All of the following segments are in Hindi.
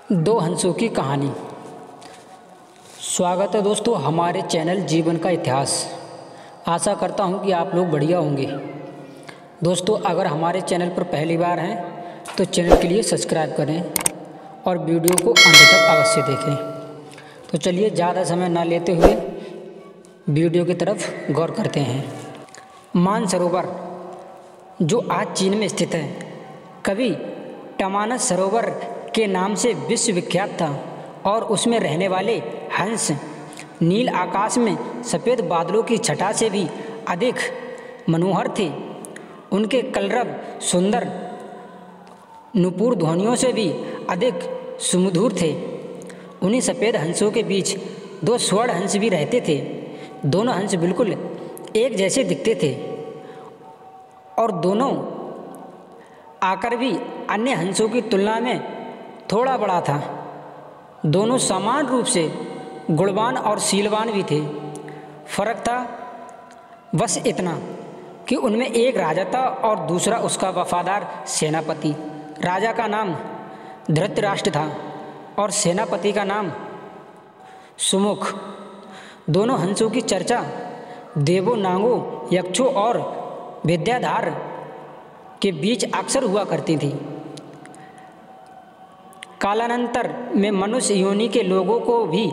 दो हंसों की कहानी। स्वागत है दोस्तों हमारे चैनल जीवन का इतिहास। आशा करता हूं कि आप लोग बढ़िया होंगे। दोस्तों अगर हमारे चैनल पर पहली बार हैं तो चैनल के लिए सब्सक्राइब करें और वीडियो को अंत तक अवश्य देखें। तो चलिए ज़्यादा समय ना लेते हुए वीडियो की तरफ गौर करते हैं। मानसरोवर जो आज चीन में स्थित है, कभी टमानस सरोवर के नाम से विश्वविख्यात था और उसमें रहने वाले हंस नील आकाश में सफ़ेद बादलों की छटा से भी अधिक मनोहर थे। उनके कलरव सुंदर नुपुर ध्वनियों से भी अधिक सुमधुर थे। उन्हीं सफ़ेद हंसों के बीच दो स्वर्ण हंस भी रहते थे। दोनों हंस बिल्कुल एक जैसे दिखते थे और दोनों आकर भी अन्य हंसों की तुलना में थोड़ा बड़ा था। दोनों समान रूप से गुणवान और शीलवान भी थे। फर्क था बस इतना कि उनमें एक राजा था और दूसरा उसका वफादार सेनापति। राजा का नाम धृतराष्ट्र था और सेनापति का नाम सुमुख। दोनों हंसों की चर्चा देवों, नागों, यक्षों और विद्याधर के बीच अक्सर हुआ करती थी। कालानंतर में मनुष्य योनि के लोगों को भी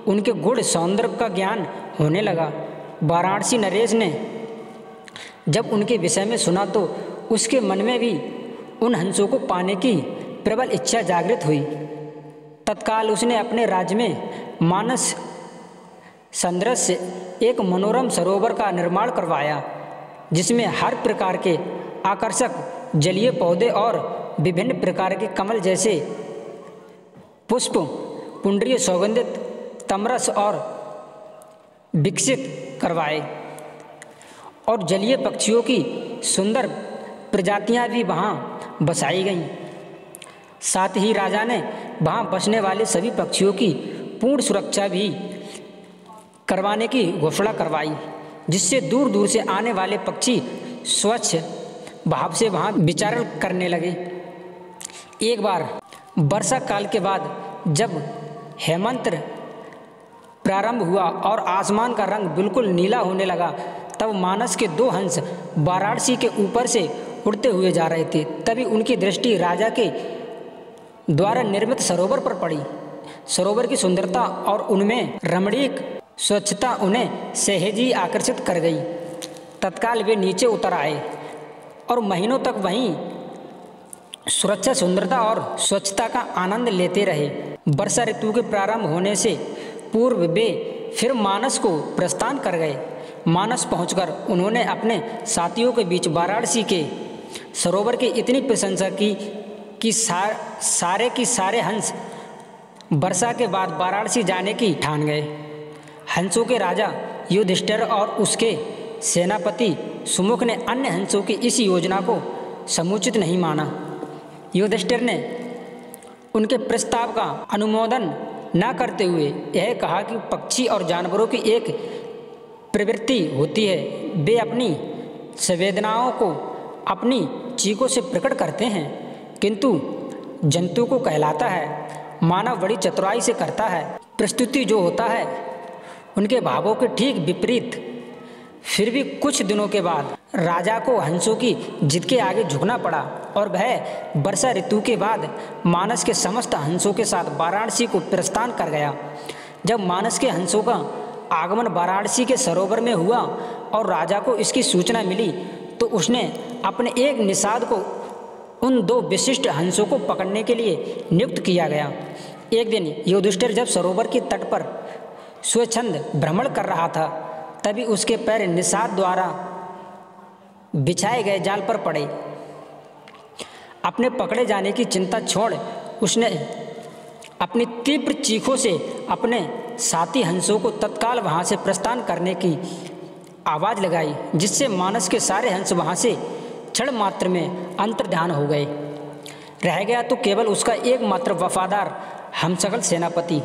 उनके गुण सौंदर्य का ज्ञान होने लगा। वाराणसी नरेश ने जब उनके विषय में सुना तो उसके मन में भी उन हंसों को पाने की प्रबल इच्छा जागृत हुई। तत्काल उसने अपने राज्य में मानस सदृश से एक मनोरम सरोवर का निर्माण करवाया, जिसमें हर प्रकार के आकर्षक जलीय पौधे और विभिन्न प्रकार के कमल जैसे पुष्प, पुंडरीय, सौगंधित, तमरस और विकसित करवाए और जलीय पक्षियों की सुंदर प्रजातियां भी वहाँ बसाई गईं। साथ ही राजा ने वहाँ बसने वाले सभी पक्षियों की पूर्ण सुरक्षा भी करवाने की घोषणा करवाई, जिससे दूर दूर से आने वाले पक्षी स्वच्छ भाव से वहाँ विचरण करने लगे। एक बार वर्षा काल के बाद जब हेमंत प्रारंभ हुआ और आसमान का रंग बिल्कुल नीला होने लगा, तब मानस के दो हंस वाराणसी के ऊपर से उड़ते हुए जा रहे थे। तभी उनकी दृष्टि राजा के द्वारा निर्मित सरोवर पर पड़ी। सरोवर की सुंदरता और उनमें रमणीक स्वच्छता उन्हें सहज ही आकर्षित कर गई। तत्काल वे नीचे उतर आए और महीनों तक वहीं सुरक्षा, सुंदरता और स्वच्छता का आनंद लेते रहे। वर्षा ऋतु के प्रारंभ होने से पूर्व वे फिर मानस को प्रस्थान कर गए। मानस पहुंचकर उन्होंने अपने साथियों के बीच वाराणसी के सरोवर की इतनी प्रशंसा की कि सारे हंस वर्षा के बाद वाराणसी जाने की ठान गए। हंसों के राजा युधिष्ठिर और उसके सेनापति सुमुख ने अन्य हंसों की इस योजना को समुचित नहीं माना। युधिष्ठिर ने उनके प्रस्ताव का अनुमोदन न करते हुए यह कहा कि पक्षी और जानवरों की एक प्रवृत्ति होती है, वे अपनी संवेदनाओं को अपनी चीखों से प्रकट करते हैं, किंतु जंतु को कहलाता है मानव बड़ी चतुराई से करता है। प्रस्तुति जो होता है उनके भावों के ठीक विपरीत। फिर भी कुछ दिनों के बाद राजा को हंसों की जिद के आगे झुकना पड़ा और वह वर्षा ऋतु के बाद मानस के समस्त हंसों के साथ वाराणसी को प्रस्थान कर गया। जब मानस के हंसों का आगमन वाराणसी के सरोवर में हुआ और राजा को इसकी सूचना मिली तो उसने अपने एक निषाद को उन दो विशिष्ट हंसों को पकड़ने के लिए नियुक्त किया गया। एक दिन युधिष्ठिर जब सरोवर के तट पर स्वच्छंद भ्रमण कर रहा था, तभी उसके पैर निषाद द्वारा बिछाए गए जाल पर पड़े। अपने पकड़े जाने की चिंता छोड़ उसने अपनी तीव्र चीखों से अपने साथी हंसों को तत्काल वहां से प्रस्थान करने की आवाज़ लगाई, जिससे मानस के सारे हंस वहां से क्षण मात्र में अंतर्ध्यान हो गए। रह गया तो केवल उसका एकमात्र वफादार हमशक्ल सेनापति।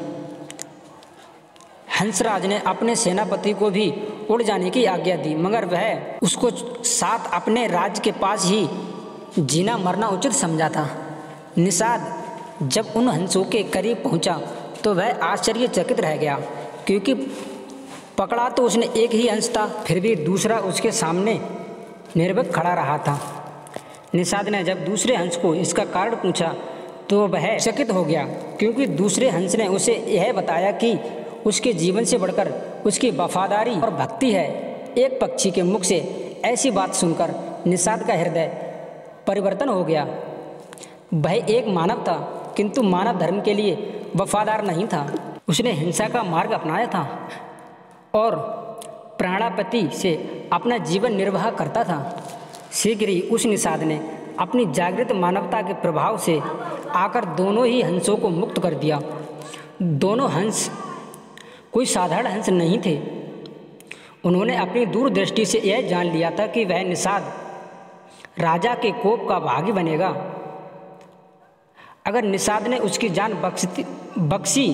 हंसराज ने अपने सेनापति को भी उड़ जाने की आज्ञा दी, मगर वह उसको साथ अपने राज्य के पास ही जीना मरना उचित समझा था। निषाद जब उन हंसों के करीब पहुंचा तो वह आश्चर्यचकित रह गया, क्योंकि पकड़ा तो उसने एक ही हंस था, फिर भी दूसरा उसके सामने निर्भीक खड़ा रहा था। निषाद ने जब दूसरे हंस को इसका कारण पूछा तो वह चकित हो गया, क्योंकि दूसरे हंस ने उसे यह बताया कि उसके जीवन से बढ़कर उसकी वफादारी और भक्ति है। एक पक्षी के मुख से ऐसी बात सुनकर निषाद का हृदय परिवर्तन हो गया। वह एक मानव था, किंतु मानव धर्म के लिए वफादार नहीं था। उसने हिंसा का मार्ग अपनाया था और प्राणापति से अपना जीवन निर्वाह करता था। शीघ्र ही उस निषाद ने अपनी जागृत मानवता के प्रभाव से आकर दोनों ही हंसों को मुक्त कर दिया। दोनों हंस कोई साधारण हंस नहीं थे। उन्होंने अपनी दूरदृष्टि से यह जान लिया था कि वह निषाद राजा के कोप का भागी बनेगा। अगर निषाद ने उसकी जान बख्शी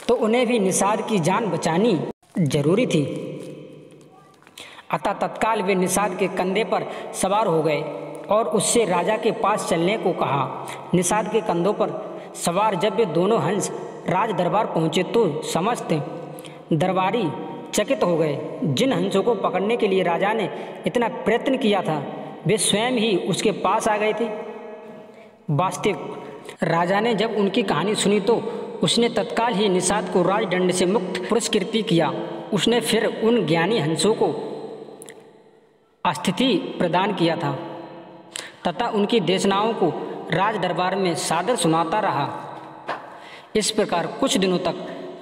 तो उन्हें भी निषाद की जान बचानी जरूरी थी। अतः तत्काल वे निषाद के कंधे पर सवार हो गए और उससे राजा के पास चलने को कहा। निषाद के कंधों पर सवार जब वे दोनों हंस राज दरबार पहुँचे तो समस्त दरबारी चकित हो गए। जिन हंसों को पकड़ने के लिए राजा ने इतना प्रयत्न किया था वे स्वयं ही उसके पास आ गए थे। वास्तविक राजा ने जब उनकी कहानी सुनी तो उसने तत्काल ही निषाद को राजदंड से मुक्त पुरस्कृत किया। उसने फिर उन ज्ञानी हंसों को स्थिति प्रदान किया था तथा उनकी देशनाओं को राज दरबार में सादर सुनाता रहा। इस प्रकार कुछ दिनों तक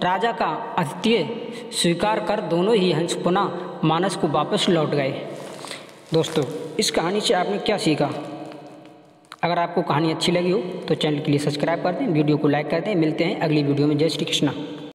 राजा का आतिथ्य स्वीकार कर दोनों ही हंस पुनः मानस को वापस लौट गए। दोस्तों, इस कहानी से आपने क्या सीखा? अगर आपको कहानी अच्छी लगी हो तो चैनल के लिए सब्सक्राइब कर दें, वीडियो को लाइक कर दें। मिलते हैं अगली वीडियो में। जय श्री कृष्णा।